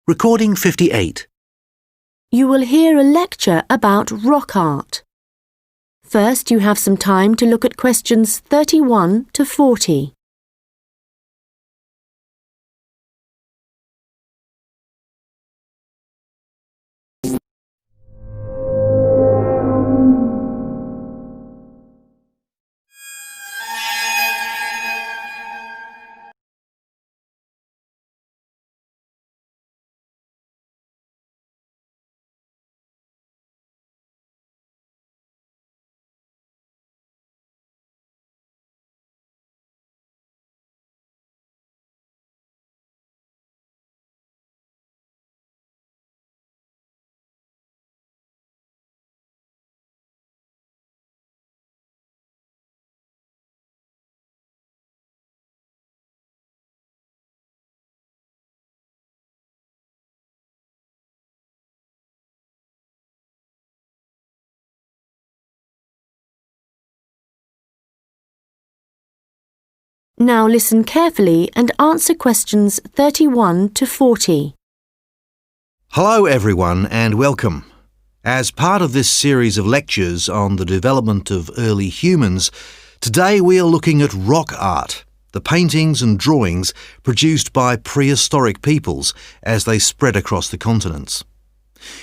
Recording 58. You will hear a lecture about rock art. First, you have some time to look at questions 31 to 40. Now listen carefully and answer questions 31 to 40. Hello everyone and welcome. As part of this series of lectures on the development of early humans, today we are looking at rock art, the paintings and drawings produced by prehistoric peoples as they spread across the continents.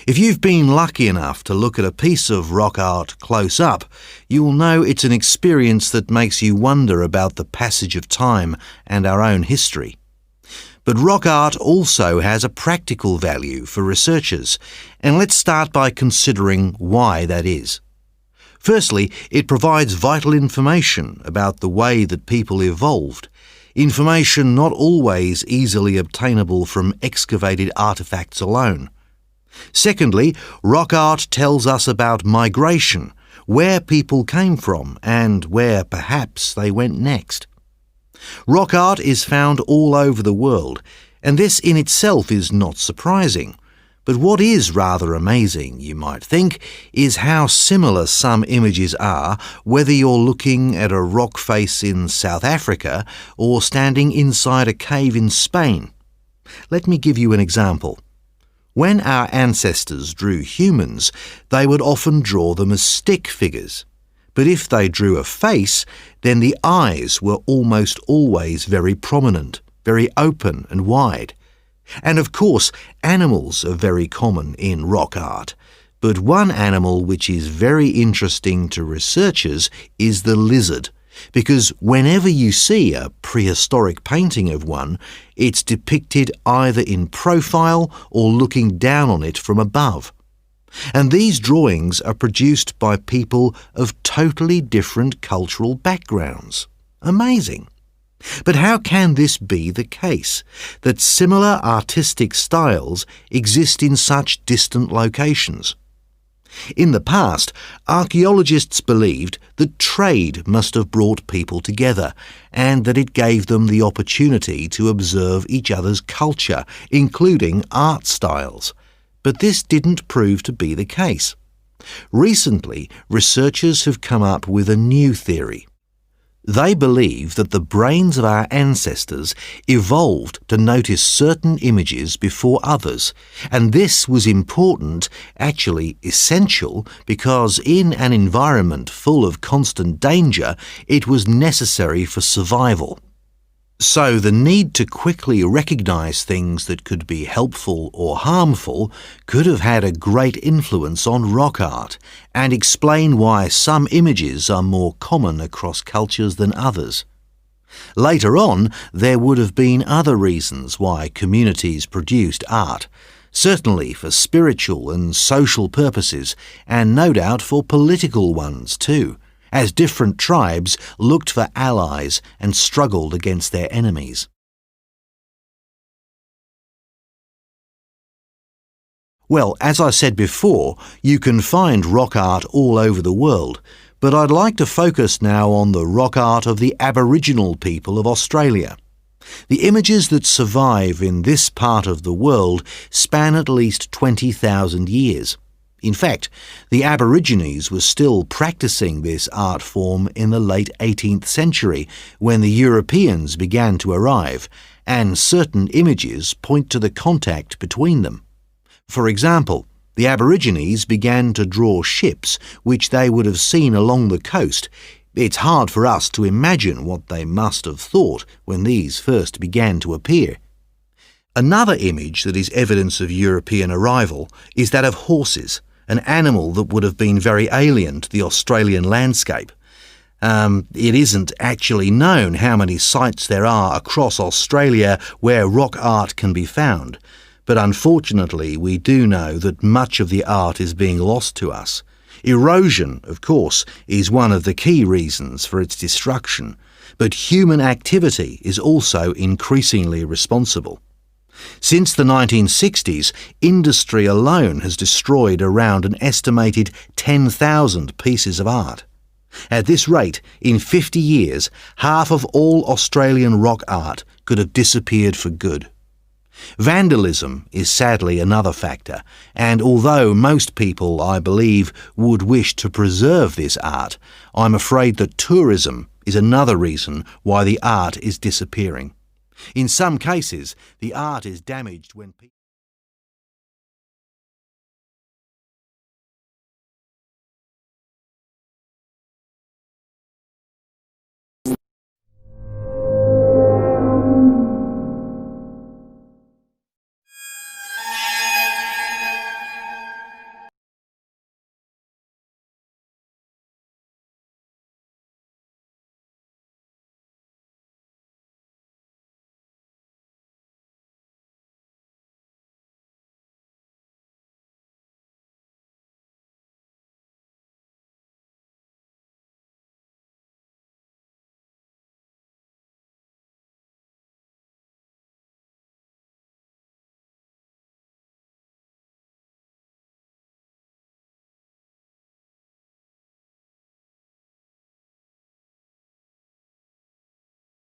If you've been lucky enough to look at a piece of rock art close up, you'll know it's an experience that makes you wonder about the passage of time and our own history. But rock art also has a practical value for researchers, and let's start by considering why that is. Firstly, it provides vital information about the way that people evolved, information not always easily obtainable from excavated artefacts alone. Secondly, rock art tells us about migration, where people came from and where perhaps they went next. Rock art is found all over the world, and this in itself is not surprising. But what is rather amazing, you might think, is how similar some images are, whether you're looking at a rock face in South Africa or standing inside a cave in Spain. Let me give you an example. When our ancestors drew humans, they would often draw them as stick figures. But if they drew a face, then the eyes were almost always very prominent, very open and wide. And of course, animals are very common in rock art. But one animal which is very interesting to researchers is the lizard, because whenever you see a prehistoric painting of one, it's depicted either in profile or looking down on it from above. And these drawings are produced by people of totally different cultural backgrounds. Amazing! But how can this be the case, that similar artistic styles exist in such distant locations? In the past, archaeologists believed that trade must have brought people together and that it gave them the opportunity to observe each other's culture, including art styles. But this didn't prove to be the case. Recently, researchers have come up with a new theory. They believe that the brains of our ancestors evolved to notice certain images before others, and this was important, actually essential, because in an environment full of constant danger, it was necessary for survival. So the need to quickly recognize things that could be helpful or harmful could have had a great influence on rock art and explain why some images are more common across cultures than others. Later on, there would have been other reasons why communities produced art, certainly for spiritual and social purposes, and no doubt for political ones too, as different tribes looked for allies and struggled against their enemies. Well, as I said before, you can find rock art all over the world, but I'd like to focus now on the rock art of the Aboriginal people of Australia. The images that survive in this part of the world span at least 20,000 years. In fact, the Aborigines were still practicing this art form in the late 18th century when the Europeans began to arrive, and certain images point to the contact between them. For example, the Aborigines began to draw ships which they would have seen along the coast. It's hard for us to imagine what they must have thought when these first began to appear. Another image that is evidence of European arrival is that of horses, an animal that would have been very alien to the Australian landscape. It isn't actually known how many sites there are across Australia where rock art can be found, but unfortunately we do know that much of the art is being lost to us. Erosion, of course, is one of the key reasons for its destruction, but human activity is also increasingly responsible. Since the 1960s, industry alone has destroyed around an estimated 10,000 pieces of art. At this rate, in 50 years, half of all Australian rock art could have disappeared for good. Vandalism is sadly another factor, and although most people, I believe, would wish to preserve this art, I'm afraid that tourism is another reason why the art is disappearing. In some cases, the art is damaged when people